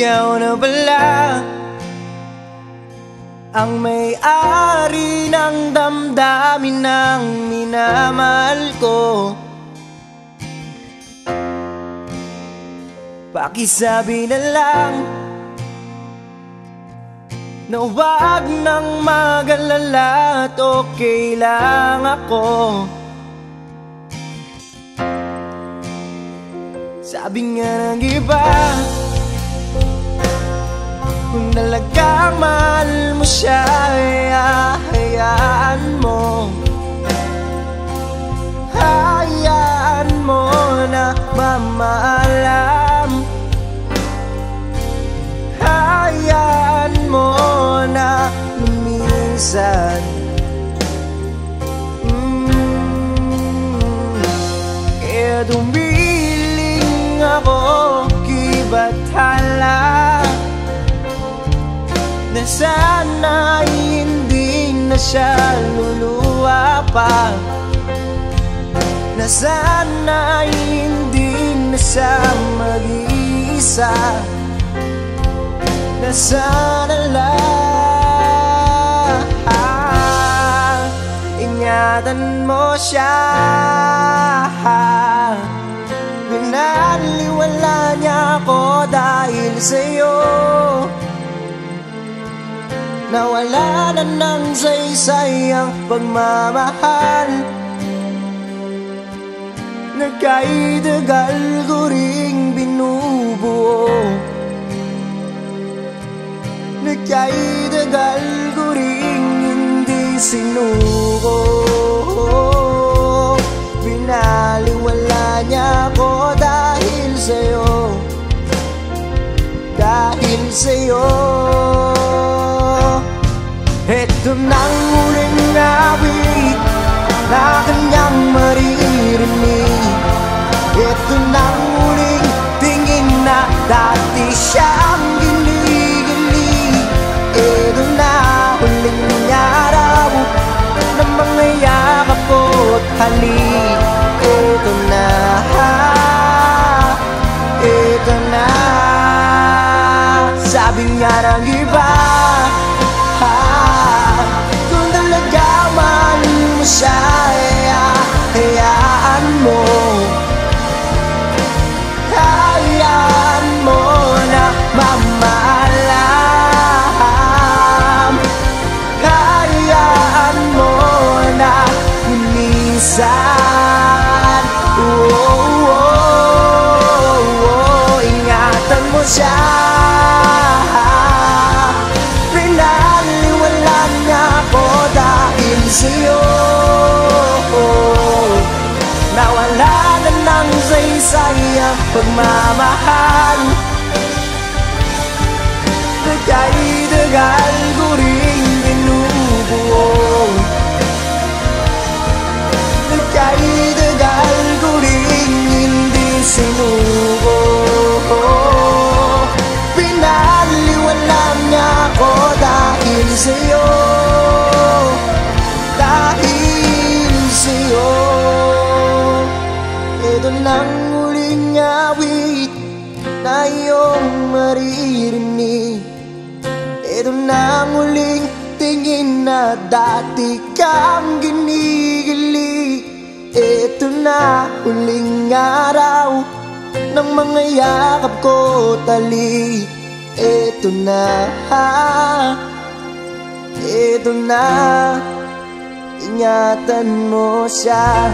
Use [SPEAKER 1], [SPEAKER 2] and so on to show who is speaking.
[SPEAKER 1] ikaw na pala ang may-ari ng damdamin ng minamahal ko. Pakisabi na lang na huwag nang mag-alala at okay lang ako. Sabi nga ng iba, kung talagang mahal mo siya, hayaan mo. Hayaan mo na mamaalam. Hayaan mo na lumisan. Kaya dumiling ako kay Bathala na sana'y hindi na siya luluwa pa, na sana'y hindi na siya mag-iisa, na sana lang ingatan mo siya. Pinaliwala niya ako dahil sa'yo, nawala na ng saysay ang pagmamahal na kay tagal ko ring binubuo, na kay tagal ko ring hindi sinuko. Binaliwala niya ako dahil sa'yo, dahil sa'yo. Ito nang huling awit na kanyang maririnig. Ito nang huling tingin na dati siyang ginigilig. Ito na huling araw na mga yakap ko't halik. Ito na, ito na. Sabi nga ng iba, kung talaga mahal mo siya, hayaan mo. Hayaan mo na mamaalam. Hayaan mo na lumisan. Ingatan mo siya. Sa'yo, nawala na ng saysay ang pagmamahal na kay tagal ko ring binubuo, na kay tagal ko ring hindi sinuko. Pinaliwala niya ako dahil sa'yo, dahil sa'yo. Ito nang huling awit na iyong maririnig. Ito nang huling tingin na dati kang ginigilig. Ito na huling araw ng mga yakap ko tali. Ito na, ito na. Ingatan mo siya.